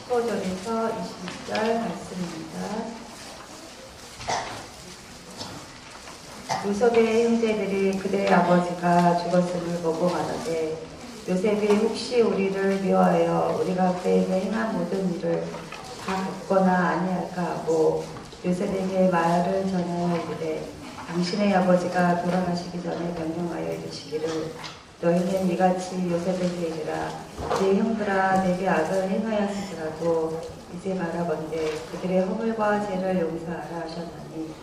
15절에서 20절 말씀입니다. 요셉의 형제들이 그들의 아버지가 죽었음을 보고 말하되 요셉이 혹시 우리를 미워하여 우리가 그에게 행한 모든 일을 다 갚거나 아니할까 하고 요셉에게 말을 전하여 이르되 당신의 아버지가 돌아가시기 전에 명령하여 이르시기를 너희는 이같이 요셉에게 이르라 네 형들아 내게 악을 행하였을지라도 이제 바라건대 그들의 허물과 죄를 용서하라 하셨나니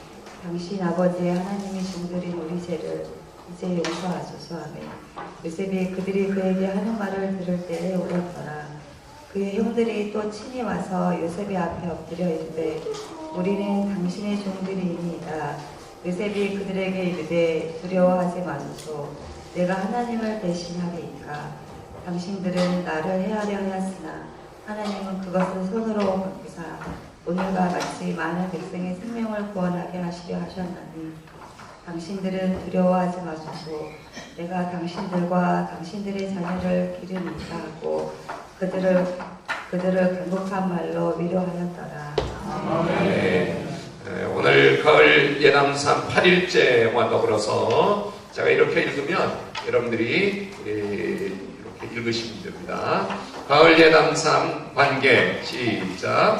당신 아버지의 하나님이 종들인 우리 죄를 이제 용서하소서 하며 요셉이 그들이 그에게 하는 말을 들을 때에 울었더라. 그의 형들이 또 친히 와서 요셉의 앞에 엎드려 이르되 우리는 당신의 종들이니이다. 요셉이 그들에게 이르되 두려워하지 마소서 내가 하나님을 배신하리이까 당신들은 나를 해하려 하였으나 하나님은 그것을 손으로 바꾸사 오늘과 같이 많은 백성의 생명을 구원하게 하시려 하셨나니 당신들은 두려워하지 마소서 내가 당신들과 당신들의 자녀를 기르니까 하고 그들을 간곡한 말로 위로하였더라. 네. 오늘 가을 예담산 8일째와 더불어서 제가 이렇게 읽으면 여러분들이 이렇게 읽으시면 됩니다. 가을 예담산 관계 시작.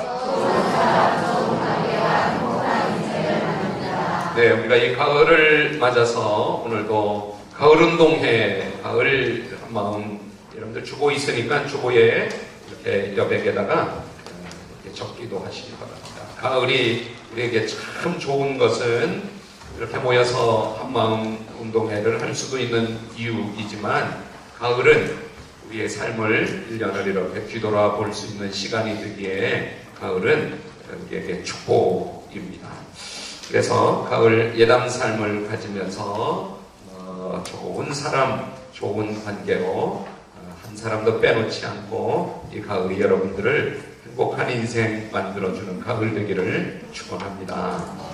네, 우리가 이 가을을 맞아서 오늘도 가을 운동회, 가을 한마음 여러분들 주보 있으니까 주보에 이렇게 여백에다가 이렇게 적기도 하시기 바랍니다. 가을이 우리에게 참 좋은 것은 이렇게 모여서 한마음 운동회를 할 수도 있는 이유이지만 가을은 우리의 삶을 1년을 이렇게 뒤돌아 볼 수 있는 시간이 되기에 가을은 우리에게 축복입니다. 그래서 가을 예담 삶을 가지면서 좋은 사람, 좋은 관계로 한 사람도 빼놓지 않고 이 가을이 여러분들을 행복한 인생 만들어주는 가을 되기를 축원합니다.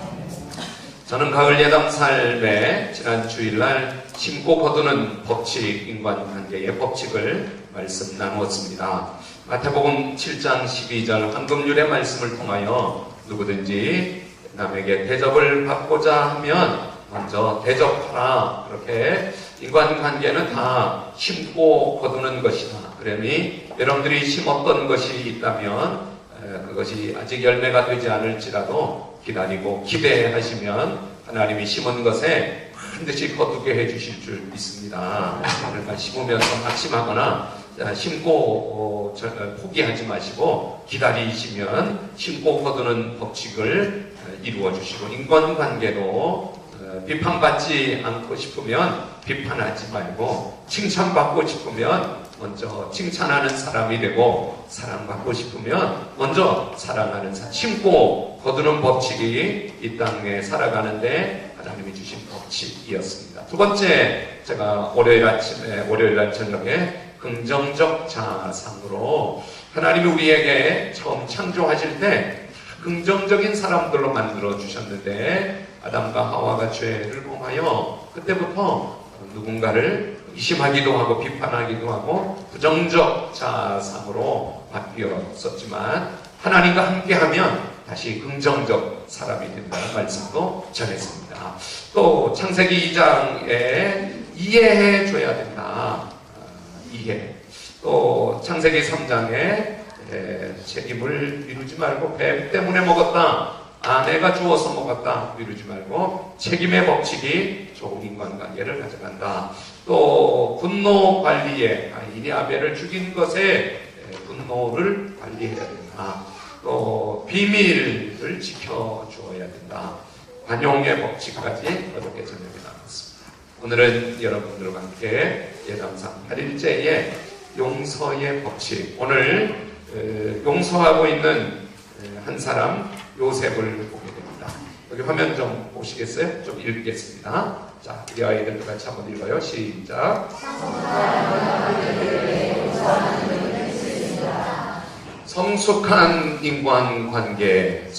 저는 가을 예담 삶에 지난 주일날 심고 거두는 법칙, 인간관계의 법칙을 말씀 나누었습니다. 마태복음 7장 12절 황금률의 말씀을 통하여 누구든지 남에게 대접을 받고자 하면 먼저 대접하라. 그렇게 인간관계는 다 심고 거두는 것이다. 그러니 여러분들이 심었던 것이 있다면 그것이 아직 열매가 되지 않을지라도 기다리고 기대하시면 하나님이 심은 것에 반드시 거두게 해주실 줄 믿습니다. 그러니까 심으면서 낙심하거나 심고 포기하지 마시고 기다리시면 심고 거두는 법칙을 이루어 주시고 인간관계도 비판받지 않고 싶으면 비판하지 말고 칭찬받고 싶으면 먼저 칭찬하는 사람이 되고 사랑받고 싶으면 먼저 사랑하는 사람. 심고 거두는 법칙이 이 땅에 살아가는데 하나님이 주신 법칙이었습니다. 두 번째, 제가 월요일 날 저녁에 긍정적 자상으로 하나님이 우리에게 처음 창조하실 때 긍정적인 사람들로 만들어 주셨는데 아담과 하와가 죄를 범하여 그때부터 누군가를 의심하기도 하고 비판하기도 하고 부정적 자상으로 바뀌었었지만 하나님과 함께하면 다시 긍정적 사람이 된다는 말씀도 전했습니다. 또 창세기 2장에 이해해 줘야 된다. 이해. 또 창세기 3장에 책임을 미루지 말고 뱀 때문에 먹었다. 아내가 주워서 먹었다. 미루지 말고 책임의 법칙이 좋은 인간관계를 가져간다. 또 분노 관리에 가인이 아벨을 죽인 것에 분노를 관리해야 된다. 또 비밀을 지켜주어야 된다. 관용의 법칙까지 어렵게 전해져 나눴습니다. 오늘은 여러분들과 함께 예담상 8일째의 용서의 법칙. 오늘 용서하고 있는 한 사람 요셉을 보게 됩니다. 여기 화면 좀 보시겠어요? 좀 읽겠습니다. 자, 우리 아이들 같이 한번 읽어요. 시작. 성숙한 인간관계,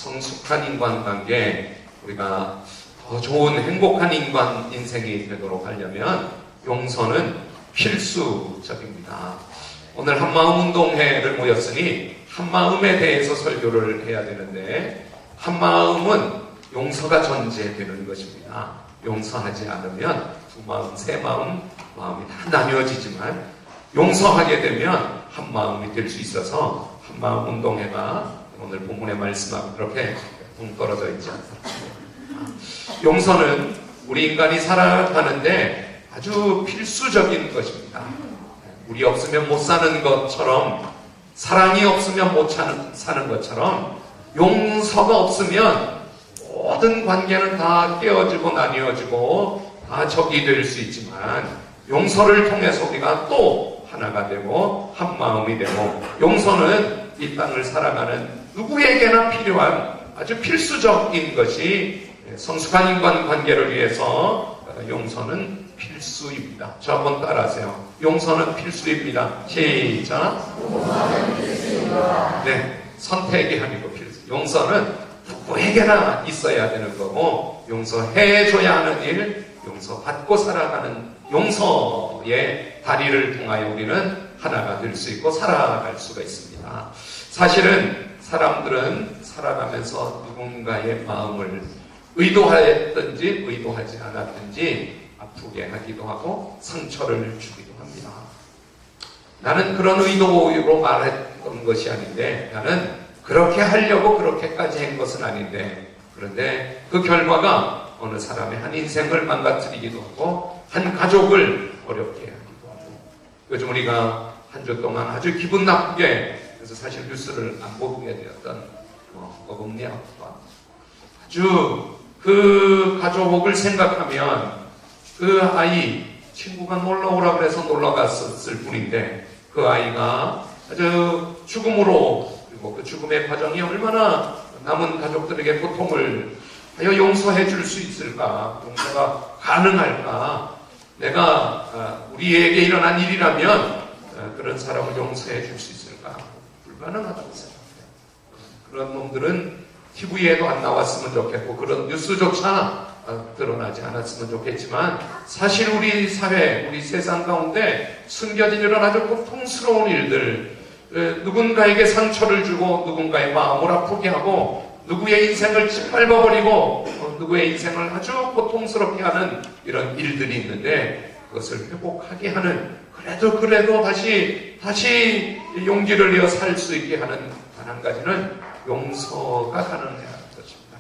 우리가 더 좋은 행복한 인생이 되도록 하려면 용서는 필수적입니다. 오늘 한마음 운동회를 모였으니 한마음에 대해서 설교를 해야 되는데, 한마음은 용서가 전제되는 것입니다. 용서하지 않으면 두 마음, 세 마음, 마음이 다 나뉘어지지만 용서하게 되면 한 마음이 될 수 있어서 한마음 운동회가 오늘 본문의 말씀하고 그렇게 동떨어져 있지 않습니다. 용서는 우리 인간이 살아가는데 아주 필수적인 것입니다. 우리 없으면 못 사는 것처럼, 사랑이 없으면 못 사는 것처럼 용서가 없으면 모든 관계는 다 깨어지고 나뉘어지고 다 적이 될 수 있지만, 용서를 통해서 우리가 또 하나가 되고 한 마음이 되고, 용서는 이 땅을 살아가는 누구에게나 필요한 아주 필수적인 것이, 성숙한 인간 관계를 위해서 용서는 필수입니다. 저 한번 따라하세요. 용서는 필수입니다. 시작. 네, 선택이 아니고 필수. 용서는 누구에게나 있어야 되는 거고, 용서해줘야 하는 일, 용서받고 살아가는 용서의 다리를 통하여 우리는 하나가 될 수 있고 살아갈 수가 있습니다. 사실은 사람들은 살아가면서 누군가의 마음을 의도하였든지 의도하지 않았든지 아프게 하기도 하고 상처를 주기도 합니다. 나는 그런 의도로 말했던 것이 아닌데, 나는 그렇게 하려고 그렇게까지 한 것은 아닌데, 그런데 그 결과가 어느 사람의 한 인생을 망가뜨리기도 하고 한 가족을 어렵게 하기도 하고, 요즘 우리가 한 주 동안 아주 기분 나쁘게, 그래서 사실 뉴스를 안 보게 되었던 어금니 아빠, 아주 그 가족을 생각하면 그 아이 친구가 놀러 오라 그래서 놀러 갔었을 뿐인데, 그 아이가 아주 죽음으로, 그리고 그 죽음의 과정이 얼마나 남은 가족들에게 고통을 하여 용서해 줄 수 있을까, 용서가 가능할까, 내가 우리에게 일어난 일이라면 그런 사람을 용서해 줄 수 있을까, 불가능하다고 생각해요. 그런 놈들은 TV에도 안 나왔으면 좋겠고 그런 뉴스조차 드러나지 않았으면 좋겠지만, 사실 우리 사회, 우리 세상 가운데 숨겨진 이런 아주 고통스러운 일들, 누군가에게 상처를 주고 누군가의 마음을 아프게 하고 누구의 인생을 짓밟아버리고 누구의 인생을 아주 고통스럽게 하는 이런 일들이 있는데, 그것을 회복하게 하는, 그래도 다시 용기를 내어 살 수 있게 하는 단 한 가지는 용서가 가능해야 하는 것입니다.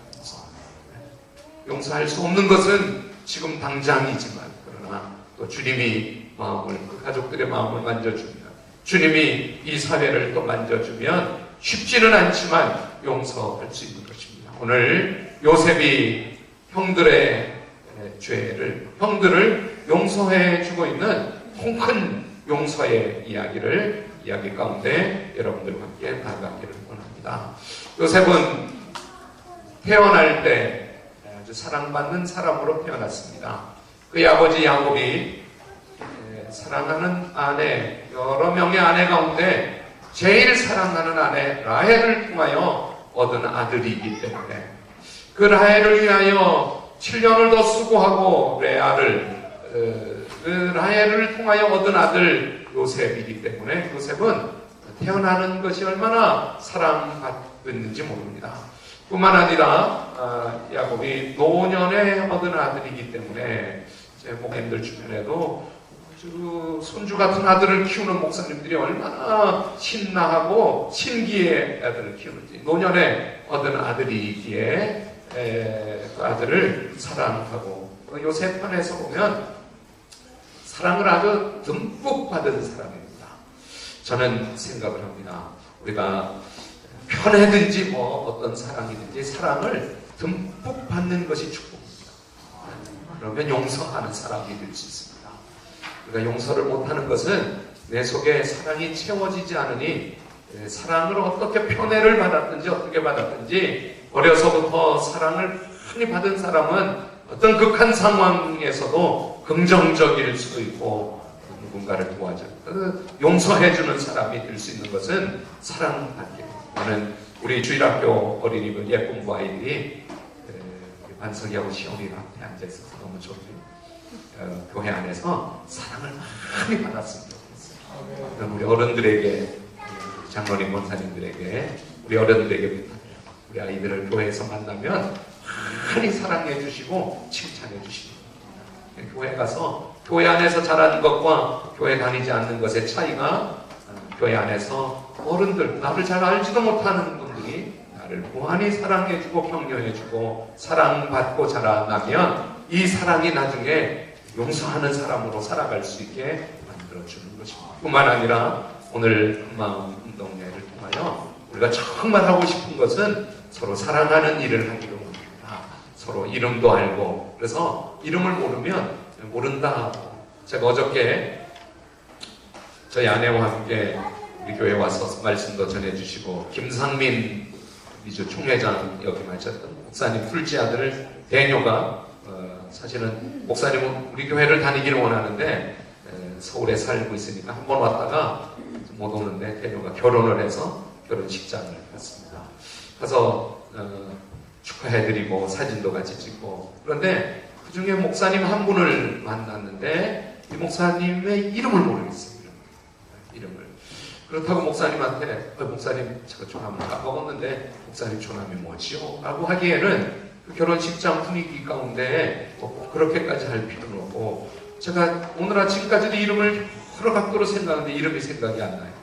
용서할 수 없는 것은 지금 당장이지만, 그러나 또 주님이 그 가족들의 마음을 만져주면, 주님이 이 사회를 또 만져주면 쉽지는 않지만 용서할 수 있는 것입니다. 오늘 요셉이 형들을 용서해 주고 있는 통 큰 용서의 이야기 가운데 여러분들과 함께 나아가기를 원합니다. 요셉은 태어날 때 아주 사랑받는 사람으로 태어났습니다. 그의 아버지 야곱이 사랑하는 아내, 여러 명의 아내 가운데 제일 사랑하는 아내 라헬을 통하여 얻은 아들이기 때문에, 그 라헬을 위하여 7년을 더 수고하고 그 라헬을 통하여 얻은 아들 요셉이기 때문에, 요셉은 태어나는 것이 얼마나 사랑받는지 모릅니다. 뿐만 아니라 야곱이 노년에 얻은 아들이기 때문에, 제 목사님들 주변에도 아주 손주 같은 아들을 키우는 목사님들이 얼마나 신나하고 신기해 아들을 키우는지, 노년에 얻은 아들이기에 그 아들을 사랑하고, 요셉 편에서 보면 사랑을 아주 듬뿍 받은 사람입니다. 저는 생각을 합니다. 우리가 편애든지 어떤 사랑이든지 사랑을 듬뿍 받는 것이 축복입니다. 그러면 용서하는 사람이 될 수 있습니다. 우리가 용서를 못하는 것은 내 속에 사랑이 채워지지 않으니, 사랑을 어떻게 편애를 받았든지 어떻게 받았든지 어려서부터 사랑을 많이 받은 사람은 어떤 극한 상황에서도 긍정적일 수도 있고 누군가를 도와줘 용서해주는 사람이 될 수 있는 것은 사랑받기. 저는 우리 주일학교 어린이들 예쁜 아이들이 반석이하고 시온이 앞에 앉아있어서 너무 좋네요. 교회 안에서 사랑을 많이 받았으면 좋겠어요. 그럼 우리 어른들에게, 장로님 권사님들에게, 우리 어른들에게 우리 아이들을 교회에서 만나면 많이 사랑해 주시고 칭찬해 주십니다. 교회 가서 교회 안에서 자라는 것과 교회 다니지 않는 것의 차이가, 교회 안에서 어른들, 나를 잘 알지도 못하는 분들이 나를 무한히 사랑해주고 격려해주고 사랑받고 자라나면 이 사랑이 나중에 용서하는 사람으로 살아갈 수 있게 만들어주는 것입니다. 뿐만 아니라 오늘 한마음 운동회를 통하여 우리가 정말 하고 싶은 것은 서로 사랑하는 일을 하기로 합니다. 서로 이름도 알고, 그래서 이름을 모르면 모른다 하고, 제가 어저께 저희 아내와 함께 우리 교회에 와서 말씀도 전해주시고 김상민 미주 총회장 여기 마셨던 목사님 둘째 아들 대녀가 사실은 목사님은 우리 교회를 다니기를 원하는데 서울에 살고 있으니까 한 번 왔다가 못 오는데 대녀가 결혼을 해서 결혼식장을 갔습니다. 가서 축하해드리고 사진도 같이 찍고, 그런데 그 중에 목사님 한 분을 만났는데 이 목사님의 이름을 모르겠어요. 이름을. 그렇다고 목사님한테 목사님 제가 조남을 까먹었는데 목사님 조남이 뭐지요? 라고 하기에는 그 결혼식장 분위기 가운데 뭐 그렇게까지 할 필요는 없고, 제가 오늘 아침까지도 이름을 여러 각도로 생각하는데 이름이 생각이 안 나요.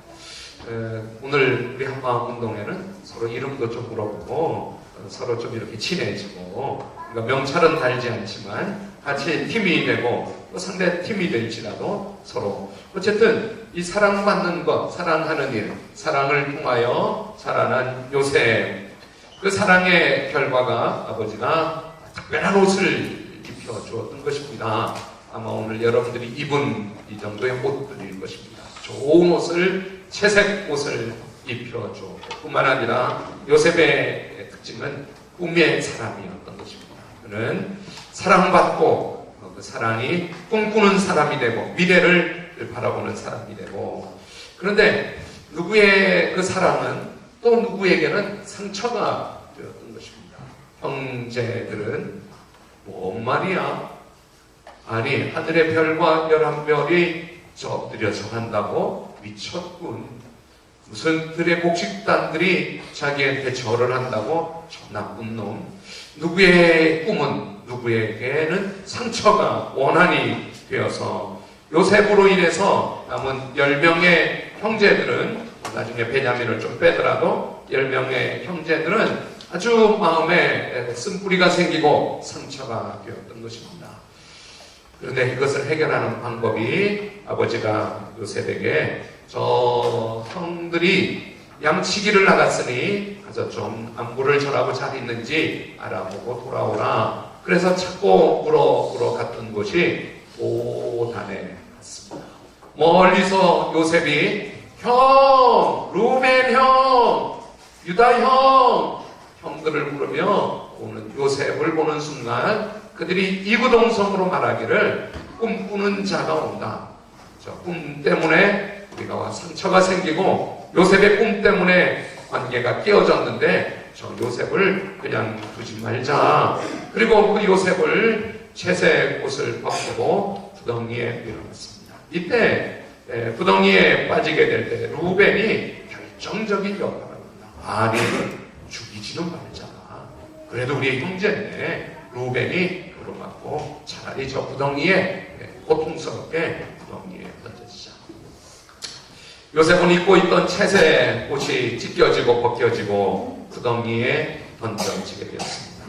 오늘 우리 한마음 운동회는 서로 이름도 좀 물어보고 서로 좀 이렇게 친해지고, 그러니까 명찰은 달지 않지만 같이 팀이 되고 또 상대 팀이 될지라도 서로 어쨌든 이 사랑받는 것, 사랑하는 일, 사랑을 통하여 자라난 요셉, 그 사랑의 결과가 아버지가 특별한 옷을 입혀주었던 것입니다. 아마 오늘 여러분들이 입은 이 정도의 옷들일 것입니다. 좋은 옷을, 채색 옷을 입혀주었고, 뿐만 아니라 요셉의 특징은 꿈의 사람이었던 것입니다. 그는 사랑받고 그 사랑이 꿈꾸는 사람이 되고 미래를 바라보는 사람이 되고, 그런데 누구의 그 사랑은 또 누구에게는 상처가 되었던 것입니다. 형제들은 뭔 말이야? 아니 하늘의 별과 11별이 저 엎드려 저한다고 미쳤군. 무슨 들의 곡식단들이 자기한테 절을 한다고 저 나쁜 놈. 누구의 꿈은 누구에게는 상처가 원한이 되어서 요셉으로 인해서 남은 10명의 형제들은, 나중에 베냐민을 좀 빼더라도 10명의 형제들은 아주 마음에 쓴뿌리가 생기고 상처가 되었던 것입니다. 그런데 이것을 해결하는 방법이 아버지가 요셉에게 저 형들이 양치기를 나갔으니 가서 좀 안부를 전하고 잘 있는지 알아보고 돌아오라. 그래서 찾고 물어 갔던 곳이 도단에 갔습니다. 멀리서 요셉이 형, 루벤 형, 유다 형, 형들을 부르며 오는 요셉을 보는 순간 그들이 이구동성으로 말하기를 꿈꾸는 자가 온다. 저 꿈 때문에 우리가 상처가 생기고 요셉의 꿈 때문에 관계가 깨어졌는데 저 요셉을 그냥 두지 말자. 그리고 그 요셉을 채색 옷을 벗고 구덩이에 밀어넣습니다. 이때 구덩이에 빠지게 될 때 루벤이 결정적인 역할을 합니다. 아니 죽이지는 말자. 그래도 우리의 형제인데 루벤이 그러맞고 차라리 저 구덩이에 고통스럽게 구덩이에 던져지자. 요셉은 입고 있던 채색 옷이 찢겨지고 벗겨지고 구덩이에 던져지게 되었습니다.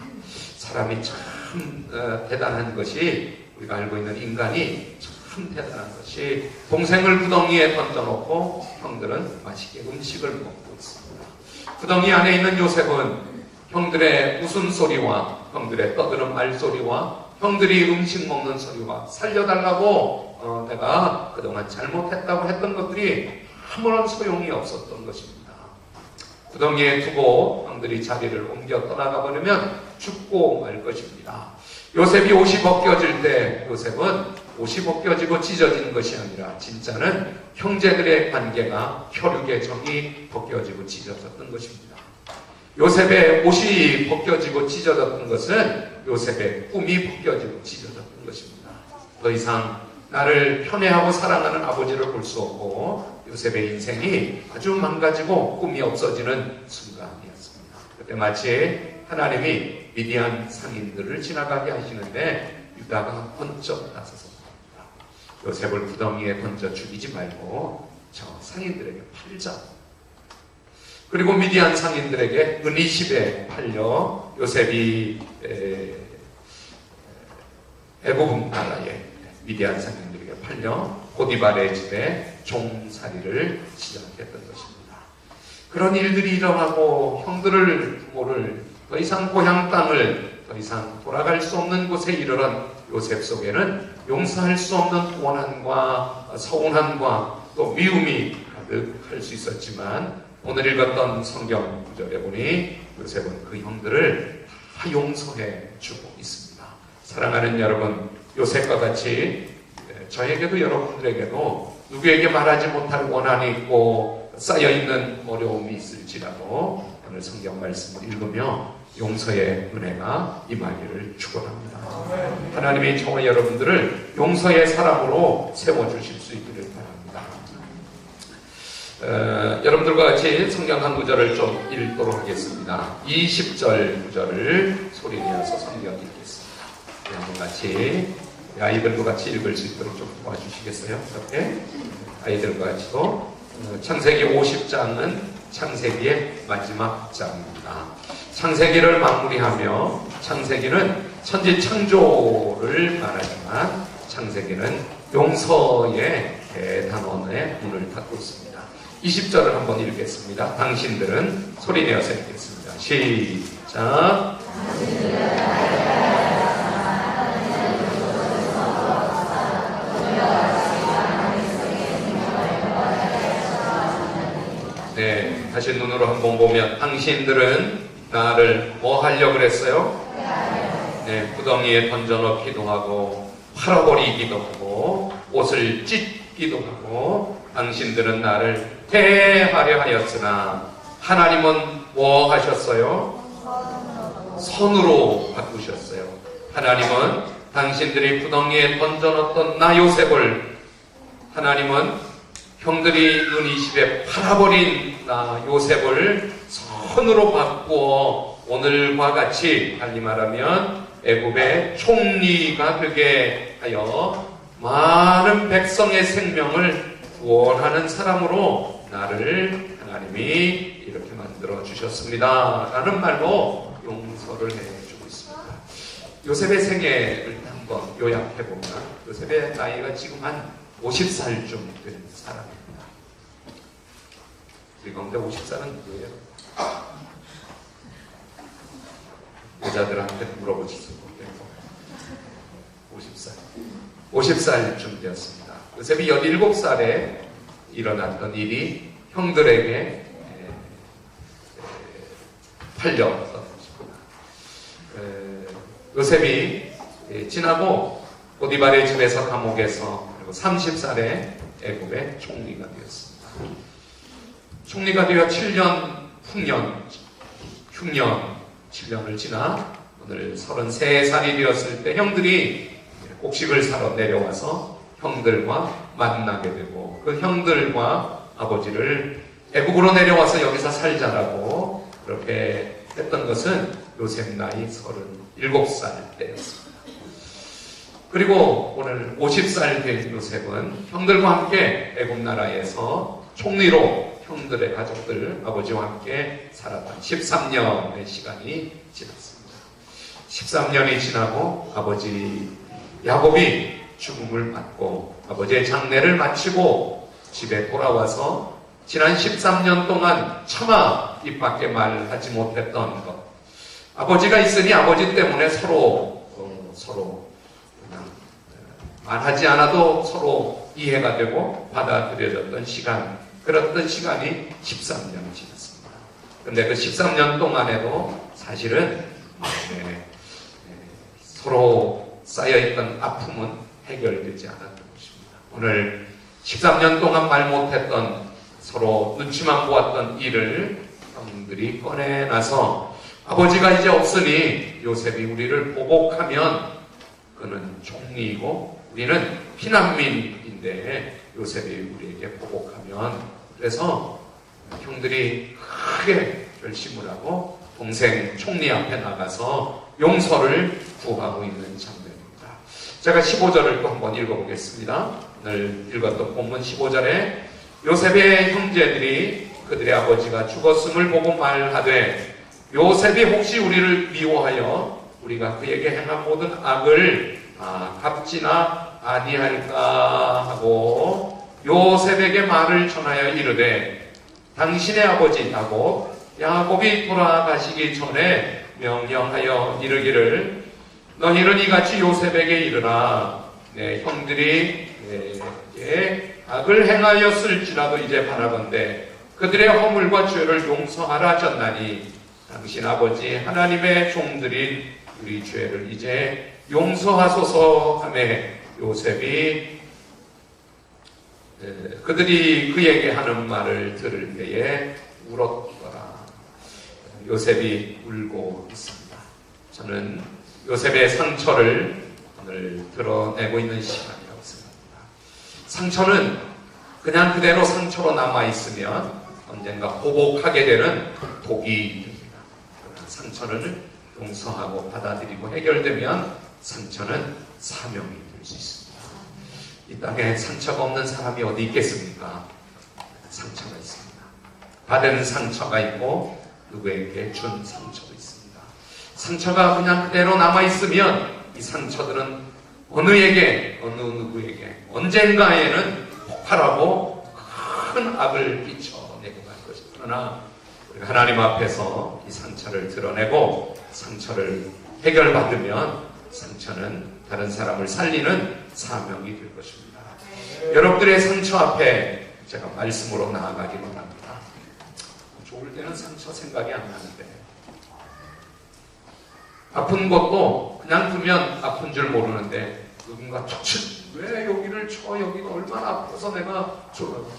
사람이 참 대단한 것이, 우리가 알고 있는 인간이 참 대단한 것이, 동생을 구덩이에 던져놓고 형들은 맛있게 음식을 먹고 있습니다. 구덩이 안에 있는 요셉은 형들의 웃음소리와 형들의 떠드는 말소리와 형들이 음식 먹는 소리와 살려달라고 내가 그동안 잘못했다고 했던 것들이 아무런 소용이 없었던 것입니다. 구덩이에 두고 형들이 자리를 옮겨 떠나가 버리면 죽고 말 것입니다. 요셉이 옷이 벗겨질 때 요셉은 옷이 벗겨지고 찢어지는 것이 아니라 진짜는 형제들의 관계가, 혈육의 정이 벗겨지고 찢어졌던 것입니다. 요셉의 옷이 벗겨지고 찢어졌던 것은 요셉의 꿈이 벗겨지고 찢어졌던 것입니다. 더 이상 나를 편애하고 사랑하는 아버지를 볼 수 없고 요셉의 인생이 아주 망가지고 꿈이 없어지는 순간이었습니다. 그때 마치 하나님이 미디안 상인들을 지나가게 하시는데 유다가 번쩍 나서서 요셉을 구덩이에 던져 죽이지 말고 저 상인들에게 팔자. 그리고 미디안 상인들에게 은이십에 팔려 요셉이 애굽 나라에 미디안 상인들에게 팔려 보디발의 집에 종살이를 시작했던 것입니다. 그런 일들이 일어나고 형들을 부모를 더 이상 고향 땅을 더 이상 돌아갈 수 없는 곳에 이르러 요셉 속에는 용서할 수 없는 원한과 서운함과 또 미움이 가득할 수 있었지만 오늘 읽었던 성경 구절에 보니 요셉은 그 형들을 다 용서해 주고 있습니다. 사랑하는 여러분, 요셉과 같이 저에게도 여러분들에게도 누구에게 말하지 못할 원한이 있고 쌓여있는 어려움이 있을지라도 오늘 성경 말씀을 읽으며 용서의 은혜가 임하기를 축원합니다. 하나님이 저와 여러분들을 용서의 사람으로 세워주실 수 있기를 바랍니다. 여러분들과 같이 성경 한 구절을 좀 읽도록 하겠습니다. 20절 구절을 소리내어서 성경 읽겠습니다. 여러분 같이 아이들과 같이 읽을 수 있도록 좀 도와주시겠어요? 이렇게 아이들과 같이도 창세기 50장은 창세기의 마지막 장입니다. 창세기를 마무리하며 창세기는 천지 창조를 말하지만 창세기는 용서의 대단원의 문을 닫고 있습니다. 20절을 한번 읽겠습니다. 당신들은 소리내어서 읽겠습니다. 시작. 네, 다시 눈으로 한번 보면 당신들은 나를 뭐 하려고 그랬어요? 네, 구덩이에 던져넣기도 하고 팔아버리기도 하고 옷을 찢기도 하고 당신들은 나를 해하려 하였으나 하나님은 뭐 하셨어요? 선으로 바꾸셨어요. 하나님은 당신들이 구덩이에 던져넣었던 나 요셉을 하나님은 형들이 은이십에 팔아버린 나 요셉을 선으로 바꾸어 오늘과 같이 달리 말하면 애굽의 총리가 되게 하여 많은 백성의 생명을 구원하는 사람으로 나를 하나님이 이렇게 만들어 주셨습니다. 라는 말로 용서를 해주고 있습니다. 요셉의 생애를 한번 요약해보면 요셉의 나이가 지금 한 50살쯤 된 사람입니다. 우리 가운데 50살은 누구예요? 여자들한테 물어보실 수 없겠고 50살쯤 되었습니다. 요셉이 17살에 일어났던 일이 형들에게 팔렸던 것입니다. 요셉이 지나고 보디발의 집에서 감옥에서 그리고 30살에 애굽의 총리가 되었습니다. 총리가 되어 7년 7년을 지나 오늘 33살이 되었을 때 형들이 곡식을 사러 내려와서 형들과 만나게 되고 그 형들과 아버지를 애굽으로 내려와서 여기서 살자라고 그렇게 했던 것은 요셉 나이 37살 때였습니다. 그리고 오늘 50살 된 요셉은 형들과 함께 애굽 나라에서 총리로 형들의 가족들 아버지와 함께 살았던 13년의 시간이 지났습니다. 13년이 지나고 아버지 야곱이 죽음을 맞고 아버지의 장례를 마치고 집에 돌아와서 지난 13년 동안 차마 입 밖에 말하지 못했던 것, 아버지가 있으니 아버지 때문에 서로 그냥 말하지 않아도 서로 이해가 되고 받아들여졌던 시간, 그랬던 시간이 13년이 지났습니다. 그런데 그 13년 동안에도 사실은 서로 쌓여있던 아픔은 해결되지 않았던 것입니다. 오늘 13년 동안 말 못했던 서로 눈치만 보았던 일을 형들이 꺼내놔서 아버지가 이제 없으니 요셉이 우리를 보복하면 그는 총리이고 우리는 피난민인데 요셉이 우리에게 보복하면, 그래서 형들이 크게 결심을 하고 동생 총리 앞에 나가서 용서를 구하고 있는 장면입니다. 제가 15절을 또 한번 읽어보겠습니다. 오늘 읽었던 본문 15절에 요셉의 형제들이 그들의 아버지가 죽었음을 보고 말하되 요셉이 혹시 우리를 미워하여 우리가 그에게 행한 모든 악을 갚지나 아니할까 하고 요셉에게 말을 전하여 이르되 당신의 아버지 야곱이 돌아가시기 전에 명령하여 이르기를 너희는 이같이 요셉에게 이르라 내 형들이 내게 악을 행하였을지라도 이제 바라건대 그들의 허물과 죄를 용서하라 하셨나니 당신 아버지 하나님의 종들인 우리 죄를 이제 용서하소서 하매 요셉이 그들이 그에게 하는 말을 들을 때에 울었더라. 요셉이 울고 있습니다. 저는 요셉의 상처를 오늘 드러내고 있는 시간이라고 생각합니다. 상처는 그냥 그대로 상처로 남아있으면 언젠가 보복하게 되는 독이 됩니다. 그러나 상처를 용서하고 받아들이고 해결되면 상처는 사명이 될 수 있습니다. 이 땅에 상처가 없는 사람이 어디 있겠습니까? 상처가 있습니다. 받은 상처가 있고 누구에게 준 상처도 있습니다. 상처가 그냥 그대로 남아있으면 이 상처들은 어느 누구에게 언젠가에는 폭발하고 큰 악을 끼쳐내고 갈 것입니다. 그러나 우리가 하나님 앞에서 이 상처를 드러내고 상처를 해결받으면 상처는 다른 사람을 살리는 사명이 될 것입니다. 여러분들의 상처 앞에 제가 말씀으로 나아가기 원합니다. 좋을 때는 상처 생각이 안 나는데 아픈 것도 그냥 두면 아픈 줄 모르는데 누군가 툭 왜 여기를 쳐 여기가 얼마나 아파서 내가 툭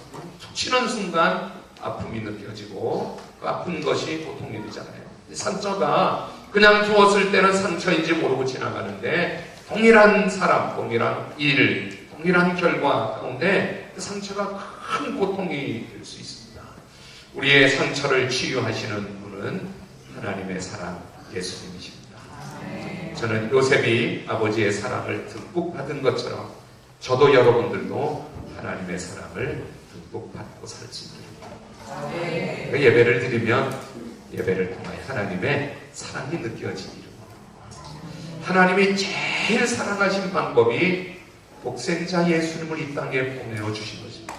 치는 순간 아픔이 느껴지고 그 아픈 것이 고통이 되잖아요. 상처가 그냥 주었을 때는 상처인지 모르고 지나가는데 동일한 사람, 동일한 일, 동일한 결과 가운데 그 상처가 큰 고통이 될 수 있습니다. 우리의 상처를 치유하시는 분은 하나님의 사랑 예수님이십니다. 저는 요셉이 아버지의 사랑을 듬뿍 받은 것처럼 저도 여러분들도 하나님의 사랑을 듬뿍 받고 살 수 있습니다. 예배를 드리면 예배를 통하여 하나님의 사랑이 느껴지기를 원합니다. 하나님이 제일 사랑하신 방법이 독생자 예수님을 이 땅에 보내주신 것입니다.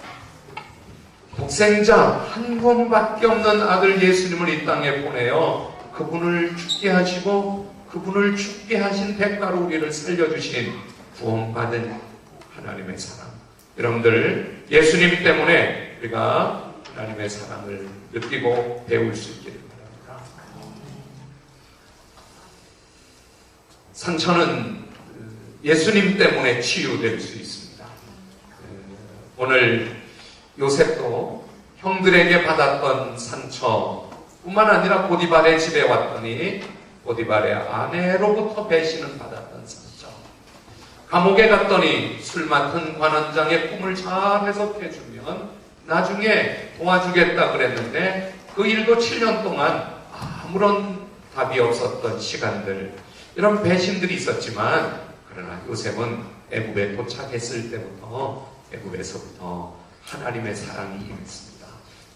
독생자 한 번밖에 없는 아들 예수님을 이 땅에 보내어 그분을 죽게 하시고 그분을 죽게 하신 대가로 우리를 살려주신 구원받은 하나님의 사랑. 여러분들 예수님 때문에 우리가 하나님의 사랑을 느끼고 배울 수 있기를 바랍니다. 상처는 예수님 때문에 치유될 수 있습니다. 오늘 요셉도 형들에게 받았던 상처뿐만 아니라 보디발의 집에 왔더니 보디발의 아내로부터 배신을 받았던 상처. 감옥에 갔더니 술 맡은 관원장의 꿈을 잘 해석해주면 나중에 도와주겠다 그랬는데 그 일도 7년 동안 아무런 답이 없었던 시간들, 이런 배신들이 있었지만 그러나 요셉은 애굽에 도착했을 때부터 애굽에서부터 하나님의 사랑이 임했습니다.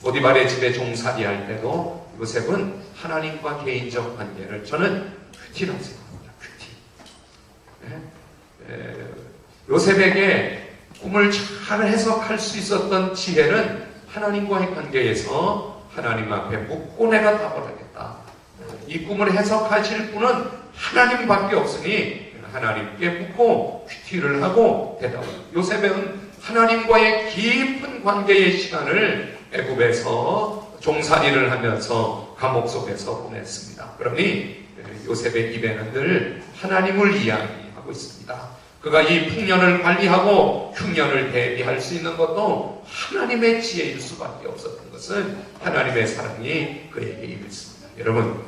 보디발의 집에 종살이할 때도 요셉은 하나님과 개인적 관계를 저는 큐티라고 생각합니다. 큐티. 요셉에게 꿈을 잘 해석할 수 있었던 지혜는 하나님과의 관계에서 하나님 앞에 묻고 내가 답을 하겠다. 이 꿈을 해석하실 분은 하나님밖에 없으니 하나님께 묻고 큐티를 하고 대답을. 요셉은 하나님과의 깊은 관계의 시간을 애굽에서 종살이를 하면서 감옥 속에서 보냈습니다. 그러니 요셉의 입에는 늘 하나님을 이야기하고 있습니다. 그가 이 풍년을 관리하고 흉년을 대비할 수 있는 것도 하나님의 지혜일 수밖에 없었던 것은 하나님의 사랑이 그에게 임했습니다. 여러분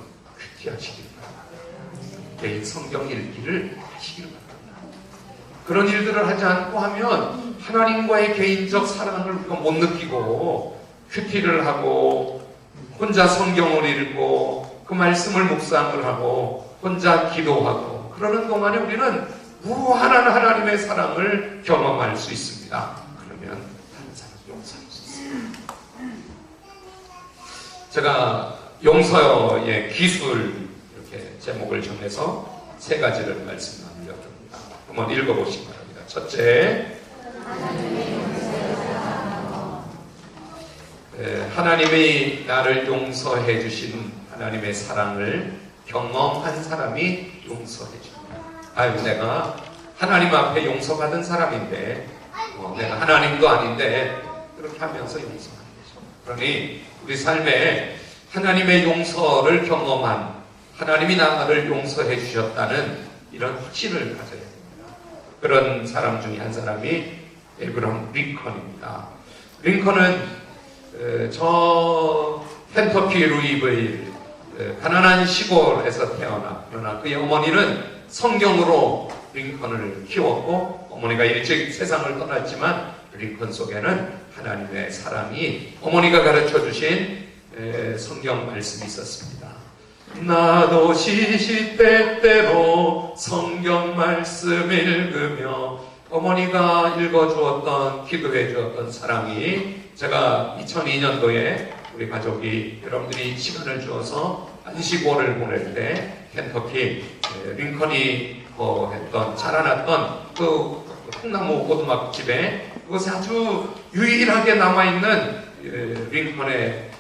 큐티하시길 바랍니다. 개인 성경 읽기를 하시길 바랍니다. 그런 일들을 하지 않고 하면 하나님과의 개인적 사랑을 우리가 못 느끼고 큐티를 하고 혼자 성경을 읽고 그 말씀을 묵상을 하고 혼자 기도하고 그러는 동안에 우리는 무한한 하나님의 사랑을 경험할 수 있습니다. 그러면 다른 사람 용서할 수 있습니다. 제가 용서의 기술 이렇게 제목을 정해서 3가지를 말씀 나누려합니다. 한번 읽어보시기 바랍니다. 첫째, 하나님이 나를 용서해 주신 하나님의 사랑을 경험한 사람이 용서해 줍니다. 아유, 내가 하나님 앞에 용서받은 사람인데 내가 하나님도 아닌데 그렇게 하면서 용서하는 거죠. 그러니 우리 삶에 하나님의 용서를 경험한 하나님이 나를 용서해 주셨다는 이런 확신을 가져야 됩니다. 그런 사람 중에 한 사람이 에브라함 링컨입니다. 링컨은 저 켄터키 루이브일 가난한 시골에서 태어나 그러나 그의 어머니는 성경으로 링컨을 키웠고 어머니가 일찍 세상을 떠났지만 링컨 속에는 하나님의 사랑이 어머니가 가르쳐 주신 성경 말씀이 있었습니다. 나도 시시때때로 성경 말씀 읽으며 어머니가 읽어주었던 기도해 주었던 사랑이 제가 2002년도에 우리 가족이 여러분들이 시간을 주어서 안식월을 보낼 때 켄터키 링컨이 했던 자라났던 그 통나무 오두막집에 그것에 아주 유일하게 남아있는 링컨의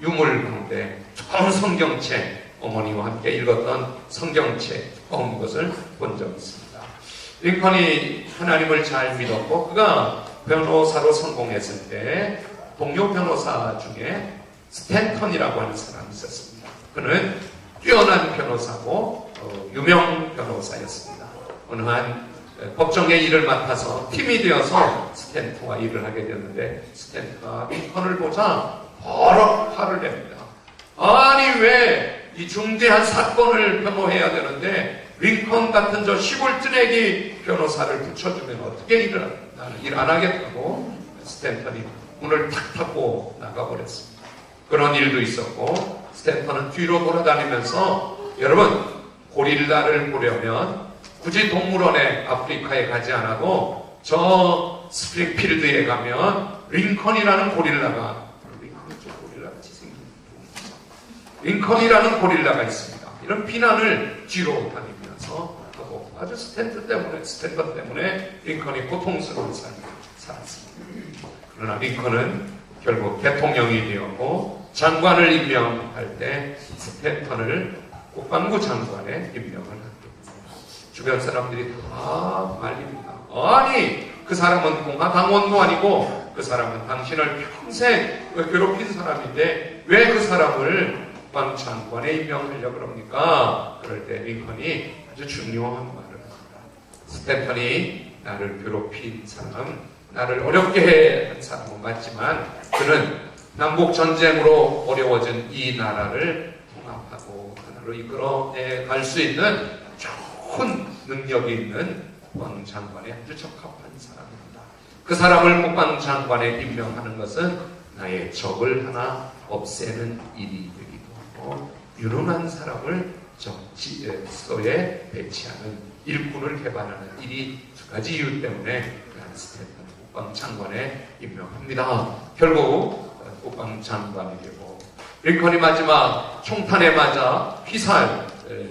유물 가운데 두꺼운 성경책 어머니와 함께 읽었던 성경책 두꺼운 것을 본 적이 있습니다. 링컨이 하나님을 잘 믿었고 그가 변호사로 성공했을 때 동료 변호사 중에 스탠턴이라고 하는 사람이 있었습니다. 그는 뛰어난 변호사고 유명 변호사였습니다. 어느 한 법정의 일을 맡아서 팀이 되어서 스탠턴과 일을 하게 되었는데 스탠턴과 링컨을 보자 버럭 화를 냅니다. 아니 왜 이 중대한 사건을 변호해야 되는데 링컨 같은 저 시골 뜨내기 변호사를 붙여주면 어떻게 나는 일 안 하겠다고 스탠턴이 문을 탁 닫고 나가버렸습니다. 그런 일도 있었고 스탠턴은 뒤로 돌아다니면서 여러분 고릴라를 보려면 굳이 동물원에 아프리카에 가지 않아도 저 스프링필드에 가면 링컨이라는 고릴라가 링컨이라는 고릴라가 있습니다. 이런 비난을 뒤로 다니면서 하고 아주 스탠턴 때문에 링컨이 고통스러운 삶을 살았습니다. 그러나 링컨은 결국 대통령이 되었고 장관을 임명할 때 스탠턴을 국방부 장관에 임명을 하게 됩니다. 주변 사람들이 다 말립니다. 아니 그 사람은 공화당원도 아니고 그 사람은 당신을 평생 괴롭힌 사람인데 왜 그 사람을 국방장관에 임명하려고 그럽니까? 그럴 때 링컨이 아주 중요한 말을 합니다. 스탠턴이 나를 괴롭힌 사람, 나를 어렵게 한 사람은 맞지만 그는 남북전쟁으로 어려워진 이 나라를 통합하고 하나로 이끌어내 갈 수 있는 좋은 능력이 있는 국방장관에 아주 적합한 사람입니다. 그 사람을 국방장관에 임명하는 것은 나의 적을 하나 없애는 일이 되기도 하고 유능한 사람을 정치에 배치하는 일꾼을 개발하는 일이 2가지 이유 때문에 스탠턴 국방장관에 임명합니다. 결국 국방장관이 되고 링컨이 마지막 총탄에 맞아 피살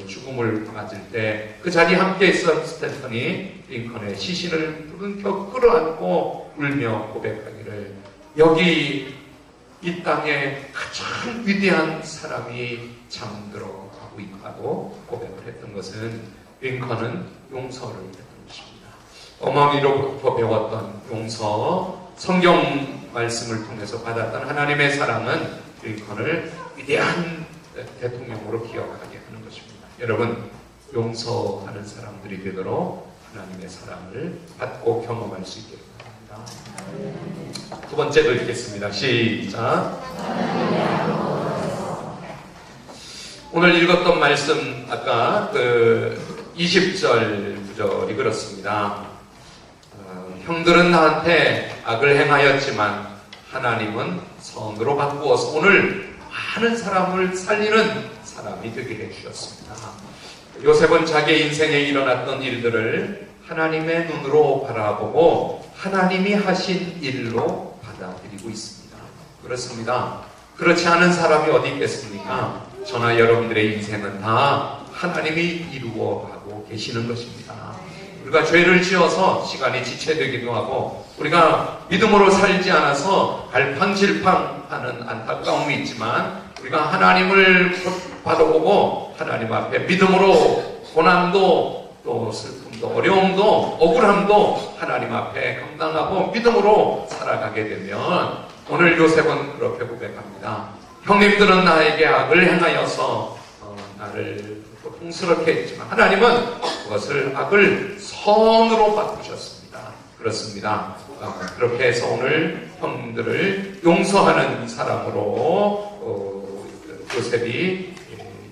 죽음을 맞을 때 그 자리에 함께 있던 스탠턴이 링컨의 시신을 부른켜 끌어안고 울며 고백하기를 여기 이 땅에 가장 위대한 사람이 잠들어가고 있다고 고백을 했던 것은 링컨은 용서를 했던 것입니다. 어머니로부터 배웠던 용서, 성경 말씀을 통해서 받았던 하나님의 사랑은 링컨을 위대한 대통령으로 기억하게 하는 것입니다. 여러분, 용서하는 사람들이 되도록 하나님의 사랑을 받고 경험할 수 있기를 바랍니다. 2번째도 읽겠습니다. 시작. 오늘 읽었던 말씀 아까 20절 구절이 그렇습니다. 형들은 나한테 악을 행하였지만 하나님은 선으로 바꾸어서 오늘 많은 사람을 살리는 사람이 되게 해주셨습니다. 요셉은 자기 인생에 일어났던 일들을 하나님의 눈으로 바라보고 하나님이 하신 일로 받아들이고 있습니다. 그렇습니다. 그렇지 않은 사람이 어디 있겠습니까? 저나 여러분들의 인생은 다 하나님이 이루어가고 계시는 것입니다. 우리가 죄를 지어서 시간이 지체되기도 하고 우리가 믿음으로 살지 않아서 갈팡질팡하는 안타까움이 있지만 우리가 하나님을 바라보고 하나님 앞에 믿음으로 고난도 또 슬픔도 어려움도 억울함도 하나님 앞에 감당하고 믿음으로 살아가게 되면 오늘 요셉은 그렇게 고백합니다. 형님들은 나에게 악을 행하여서 나를 고통스럽게 했지만 하나님은 그것을 악을 선으로 바꾸셨습니다. 그렇습니다. 그렇게 해서 오늘 형들을 용서하는 사람으로 요셉이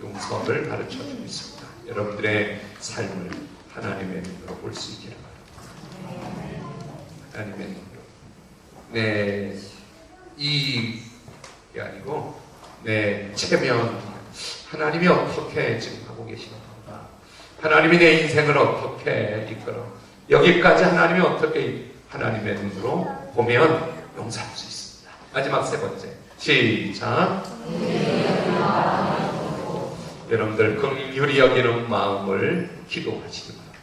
용서를 가르쳐주고 있습니다. 여러분들의 삶을 하나님의 눈으로 볼 수 있기를 바랍니다. 하나님의 눈으로. 네, 이게 아니고 내 체면 하나님이 어떻게 지금 하고 계시는 건가? 하나님이 내 인생을 어떻게 이끌어? 여기까지 하나님이 어떻게 하나님의 눈으로 보면 용서할 수 있습니다. 마지막 세 번째. 시작. 여러분들 긍휼히 여기는 마음을 기도하시기 바랍니다.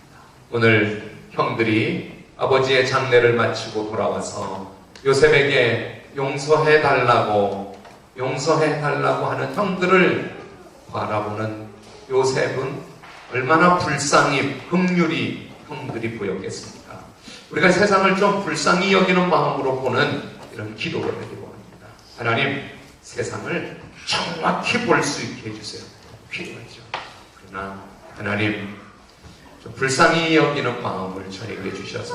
오늘 형들이 아버지의 장례를 마치고 돌아와서 요셉에게 용서해달라고 하는 형들을 바라보는 요셉은 얼마나 불쌍히 긍휼히 형들이 보였겠습니까? 우리가 세상을 좀 불쌍히 여기는 마음으로 보는 이런 기도를 하기 원합니다. 하나님, 세상을 정확히 볼 수 있게 해주세요. 필요하죠. 그러나 하나님, 좀 불쌍히 여기는 마음을 저에게 주셔서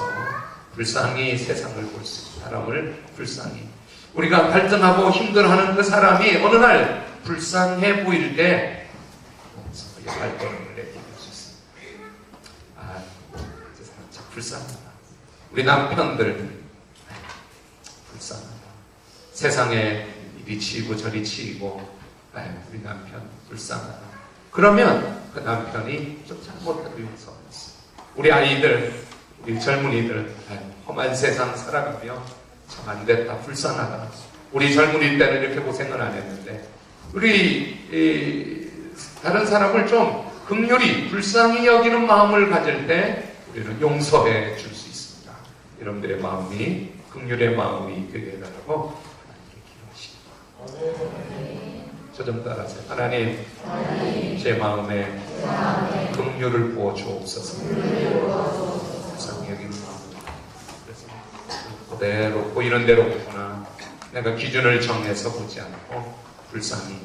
불쌍히 세상을 볼 수 있는 사람을 불쌍히 우리가 갈등하고 힘들어하는 그 사람이 어느 날 불쌍해 보일 때 발걸음을 내딛을 수 있습니다. 아, 저 사람 참 불쌍하다. 우리 남편들 불쌍하다. 세상에 이리 치이고 저리 치이고 우리 남편 불쌍하다. 그러면 그 남편이 좀 잘못해도 용서하겠어. 우리 아이들, 우리 젊은이들 험한 세상 살아가며 참 안됐다, 불쌍하다. 우리 젊은이 때는 이렇게 고생을 안 했는데 우리 다른 사람을 좀 긍휼히 불쌍히 여기는 마음을 가질 때 우리는 용서해 줄 수 있습니다. 여러분들의 마음이 긍휼의 마음이 되게 해달라고 하나님께 기도하시기. 저 좀 따라하세요. 하나님, 제 마음에 긍휼을 부어 주옵소서. 불쌍히 여기는 마음. 그대로 보이는 대로 보거나 내가 기준을 정해서 보지 않고 불쌍히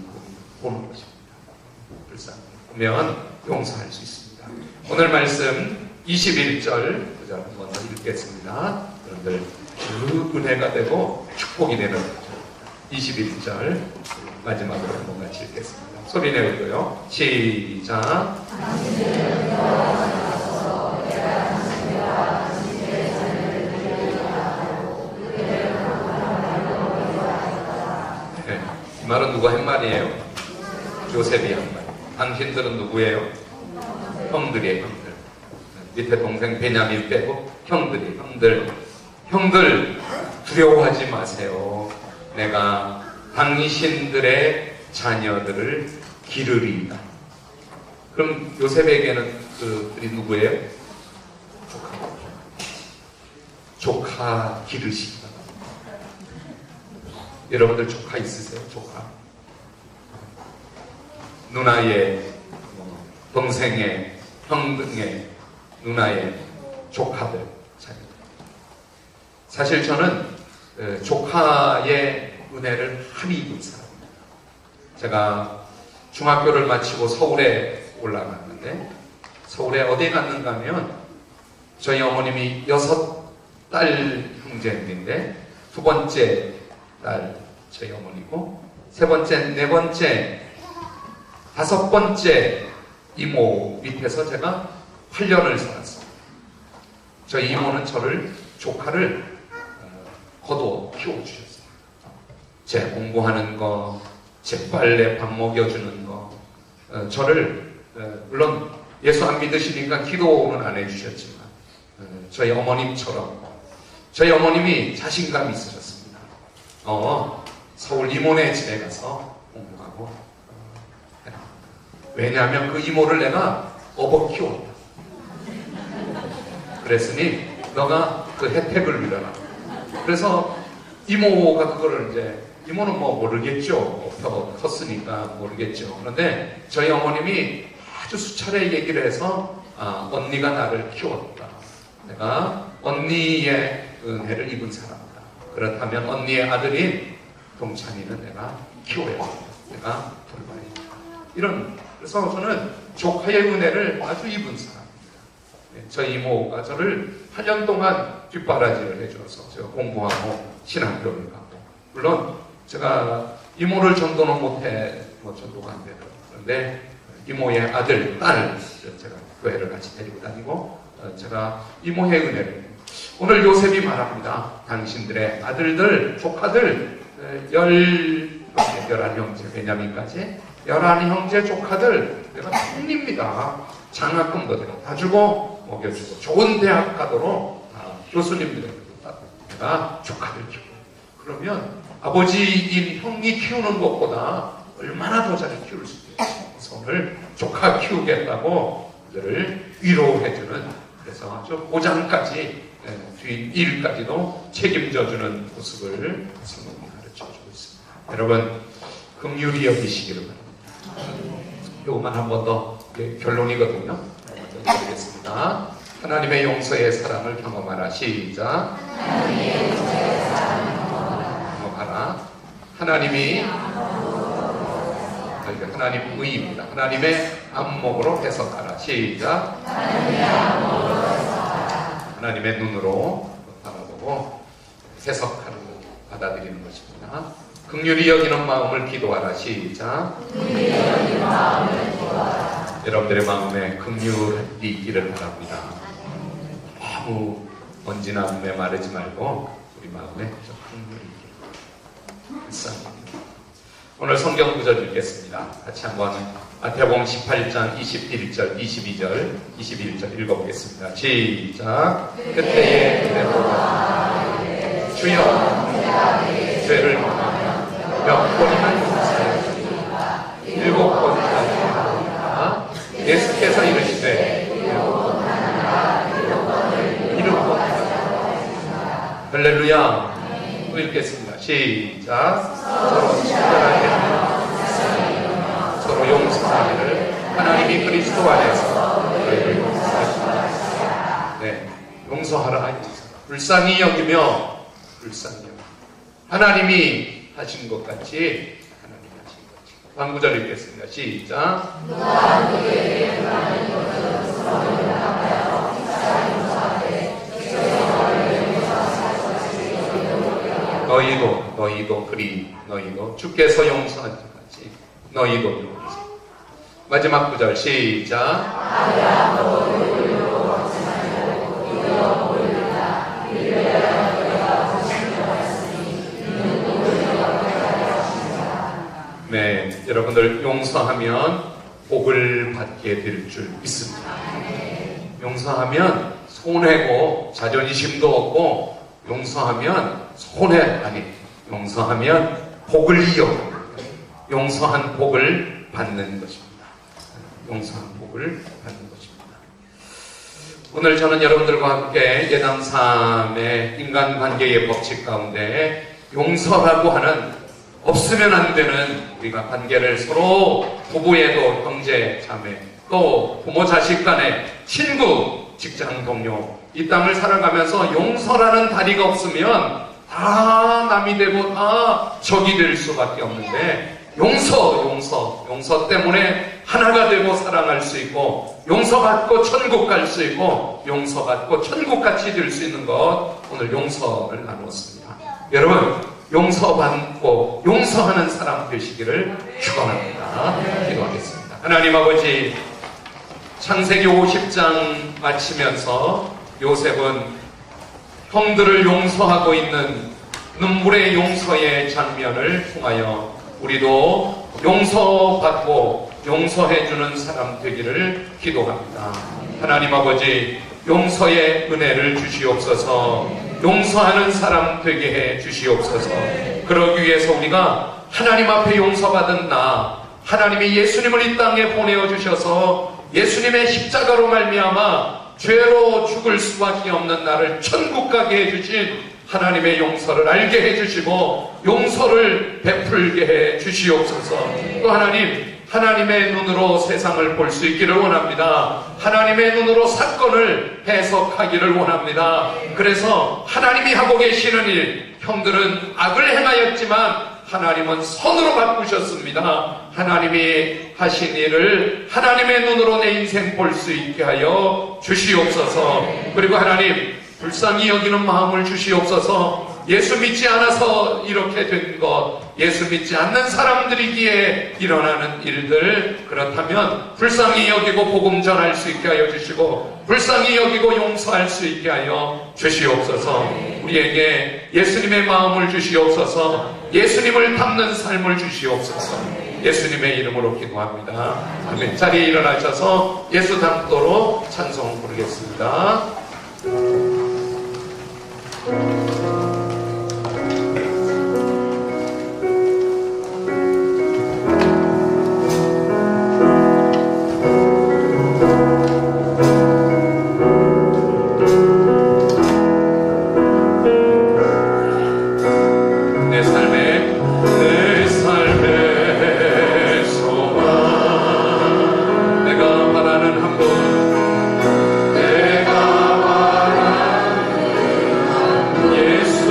보는 것입니다. 불쌍히 보면 용서할 수 있습니다. 오늘 말씀 21절 한번 더 읽겠습니다. 여러분들 그 은혜가 되고 축복이 되는 21절 마지막으로 한번 같이 읽겠습니다. 소리 내고요. 시작. 이 말은 누가 한 말이에요? 요셉이 한 말. 당신들은 누구예요? 형들이에요, 형들. 밑에 동생 베냐민 빼고 형들 두려워하지 마세요. 내가 당신들의 자녀들을 기르리이다. 그럼 요셉에게는 그들이 누구예요? 조카 기르시다. 여러분들 조카 있으세요? 조카? 누나의, 동생의, 형등의, 누나의 조카들, 자녀들. 사실 저는 조카의 은혜를 많이 입은 사람입니다. 제가 중학교를 마치고 서울에 올라갔는데 서울에 어디에 갔는가 하면 저희 어머님이 6딸 형제인데 두 번째 딸 저희 어머니고 세 번째, 네 번째, 다섯 번째 이모 밑에서 제가 8년을 살았습니다. 저희 이모는 저를 조카를 거둬 키워주셨어요. 제 공부하는 거, 제 빨래 밥 먹여주는 거, 저를 물론 예수 안 믿으시니까 기도는 안 해주셨지만 저희 어머님처럼 저희 어머님이 자신감이 있으셨습니다. 서울 이모네 집에 가서 공부하고 해라. 왜냐하면 그 이모를 내가 업어 키웠다. 그랬으니 너가 그 혜택을 누려라. 그래서 이모가 그거를 이제 이모는 뭐 모르겠죠. 더 컸으니까 모르겠죠. 그런데 저희 어머님이 아주 수차례 얘기를 해서 언니가 나를 키웠다. 내가 언니의 은혜를 입은 사람이다. 그렇다면 언니의 아들인 동찬이는 내가 키워야 된다. 내가 돌봐야 된다. 이런 그래서 저는 조카의 은혜를 아주 입은 사람입니다. 저희 이모가 저를 8년 동안 뒷바라지를 해줘서 제가 공부하고 신학교를 가고 물론 제가 이모를 전도는 못해 전도가 안 되더라고요. 그런데 이모의 아들, 딸 제가 교회를 같이 데리고 다니고 제가 이모의 은혜를 오늘 요셉이 말합니다. 당신들의 아들들, 조카들 11형제 베냐민까지 11형제 조카들 내가 총리입니다. 장학금도 내가 다 주고 먹여주고 좋은 대학 가도록 교수님들에게 내가 조카들 키우고 그러면 아버지인 형이 키우는 것보다 얼마나 더 잘 키울 수 있겠어. 오늘 조카 키우겠다고 그들을 위로해주는 그래서 아주 고장까지 뒷일까지도 책임져주는 모습을 성경이 가르쳐주고 있습니다. 여러분 긍휼히 여기시기를 바랍니다. 이것만 한 번 더 결론이거든요. 먼저 드리겠습니다. 하나님의 용서의 사랑을 경험하라. 시작. 하나님의 용서의 사랑을 경험하라. 하나님이 하나님 의입니다. 하나님의 안목으로 해석하라. 시작. 하나님의 안목으로 해석하라. 하나님의 눈으로 바라보고 해석하는 받아들이는 것입니다. 긍휼히 여기는 마음을 기도하라. 시작. 긍휼히 여기는 마음을 기도하라. 여러분들의 마음에 긍휼이 있기를 바랍니다. 아무 먼지나 몸에 마르지 말고 우리 마음에 좀 긍휼이 있기를 바랍니다. 오늘 성경 구절 읽겠습니다. 같이 한번 마태복음 18장 21절, 22절, 21절 읽어보겠습니다. 시작. 그때에 그대로가 주여 죄를 몇 번이나 용서해 주리까 7번까지 하리까 예수께서 이르시되 7번까지 할렐루야. 또 읽겠습니다. 시작. 서로 친절하게 서로 용서하기를 하나님이 그리스도 안에서 너희를 용서하시라. 네, 용서하라. 불쌍히 여기며 불쌍히 여기며 하나님이 하신 것 같이 하나님이 하신 것 같이 방구절 읽겠습니다. 시작. 누가 누구에게 많은 것을 서로 용납하여 피차 용서하되 죄를 용서할 것이 너희도 그리 너희도 주께서 용서한 것 같이 너희도 용서. 마지막 구절 시작. 네, 여러분들 용서하면 복을 받게 될 줄 믿습니다. 용서하면 손해고 자존심도 없고 용서하면 용서하면 복을 이어갑니다. 용서한 복을 받는 것입니다. 용서한 복을 받는 것입니다. 오늘 저는 여러분들과 함께 예당 3의 인간관계의 법칙 가운데 용서라고 하는 없으면 안 되는 우리가 관계를 서로 부부에도 형제, 자매, 또 부모, 자식 간에 친구, 직장 동료 이 땅을 살아가면서 용서라는 다리가 없으면 다 남이 되고 다 적이 될 수밖에 없는데 용서 때문에 하나가 되고 사랑할 수 있고 용서받고 천국 갈 수 있고 용서받고 천국같이 될 수 있는 것 오늘 용서를 나누었습니다. 여러분 용서받고 용서하는 사람 되시기를 축원합니다. 기도하겠습니다. 하나님 아버지 창세기 50장 마치면서 요셉은 형들을 용서하고 있는 눈물의 용서의 장면을 통하여 우리도 용서받고 용서해주는 사람 되기를 기도합니다. 하나님 아버지, 용서의 은혜를 주시옵소서. 용서하는 사람 되게 해 주시옵소서. 그러기 위해서 우리가 하나님 앞에 용서받은 나, 하나님이 예수님을 이 땅에 보내어 주셔서 예수님의 십자가로 말미암아 죄로 죽을 수밖에 없는 나를 천국 가게 해주신 하나님의 용서를 알게 해주시고 용서를 베풀게 해 주시옵소서. 또 하나님의 눈으로 세상을 볼 수 있기를 원합니다. 하나님의 눈으로 사건을 해석하기를 원합니다. 그래서 하나님이 하고 계시는 일, 형들은 악을 행하였지만 하나님은 선으로 바꾸셨습니다. 하나님이 하신 일을 하나님의 눈으로 내 인생 볼 수 있게 하여 주시옵소서. 그리고 하나님, 불쌍히 여기는 마음을 주시옵소서. 예수 믿지 않아서 이렇게 된 것, 예수 믿지 않는 사람들이기에 일어나는 일들, 그렇다면 불쌍히 여기고 복음 전할 수 있게 하여 주시고 불쌍히 여기고 용서할 수 있게 하여 주시옵소서. 우리에게 예수님의 마음을 주시옵소서. 예수님을 닮는 삶을 주시옵소서. 예수님의 이름으로 기도합니다. 아멘. 자리에 일어나셔서 예수 닮도록 찬송 부르겠습니다. 예수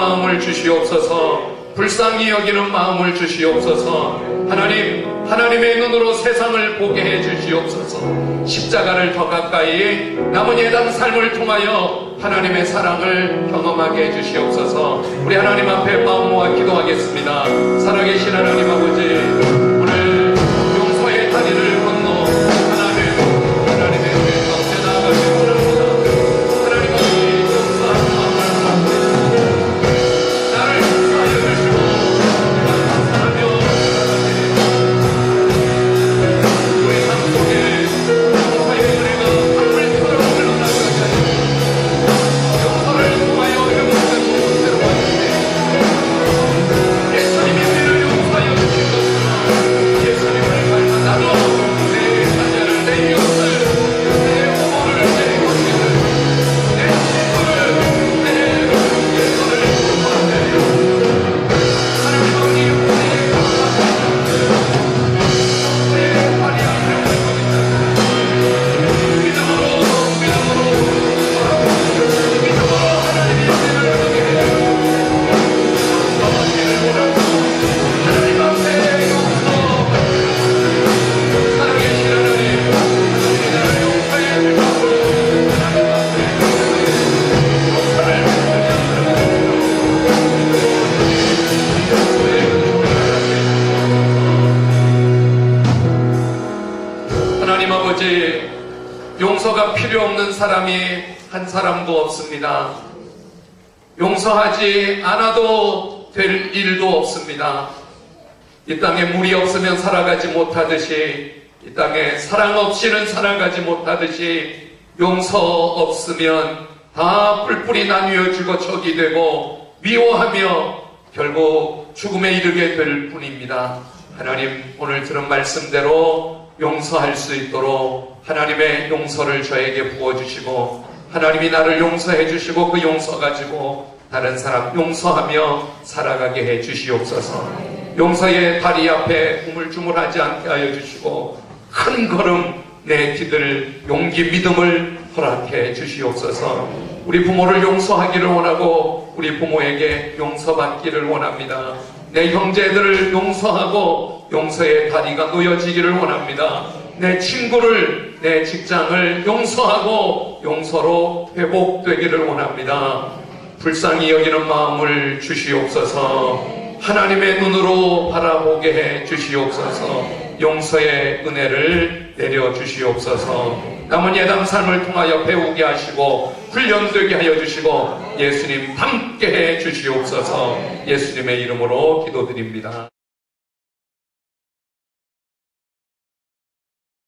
마음을 주시옵소서. 불쌍히 여기는 마음을 주시옵소서. 하나님의 눈으로 세상을 보게 해 주시옵소서. 십자가를 더 가까이 남은 예단 삶을 통하여 하나님의 사랑을 경험하게 해 주시옵소서. 우리 하나님 앞에 마음 모아 기도하겠습니다. 살아계신 하나님 아버지, 오늘 용서의 다리를 건너 하나님의 길 가운데 나아가기 원합니다. 하나님 아버지, 용서하는 마음을 갖고 있습니다. 나를 용서하여 주시고 내가 사랑하며 우리 삶 속에 용서의 은혜가 물처럼 흘러나가게 하시고 용서를 통하여 회복되고 새로워지게 예수님이 우리를 용서하여 주신 것처럼 예수님을 닮아 나도 내 자녀를, 내 이웃을, 내 부모를, 내 형제를, 내 친구를, 내 예수를 용서하세요. 하나님 아버지, 우리의 감사합니다. 우리의 발이 앞에 올리고 있다. 믿음으로 하나님의 은혜를 얻게 해주시고 용서받기를 원합니다. 하나님 앞에 용서, 살아계신 하나님, 우리 나를 용서해 주시고 하나님 앞에 용서를 하나님 아버지, 용서가 필요 없는 사람이 한 사람도 없습니다. 용서하지 않아도 될 일도 없습니다. 이 땅에 물이 없으면 살아가지 못하듯이, 이 땅에 사랑 없이는 살아가지 못하듯이, 용서 없으면 다 뿔뿔이 나뉘어지고 적이 되고 미워하며 결국 죽음에 이르게 될 뿐입니다. 하나님, 오늘 들은 말씀대로 용서할 수 있도록 하나님의 용서를 저에게 부어주시고, 하나님이 나를 용서해 주시고 그 용서 가지고 다른 사람 용서하며 살아가게 해 주시옵소서. 용서의 다리 앞에 우물쭈물하지 않게 하여 주시고 큰 걸음 내디딜 용기 믿음을 허락해 주시옵소서. 우리 부모를 용서하기를 원하고 우리 부모에게 용서받기를 원합니다. 내 형제들을 용서하고 용서의 다리가 놓여지기를 원합니다. 내 친구를, 내 직장을 용서하고 용서로 회복되기를 원합니다. 불쌍히 여기는 마음을 주시옵소서. 하나님의 눈으로 바라보게 해 주시옵소서. 용서의 은혜를 내려 주시옵소서. 남은 예담 삶을 통하여 배우게 하시고 훈련되게 하여 주시고 예수님 닮게 해 주시옵소서. 예수님의 이름으로 기도드립니다.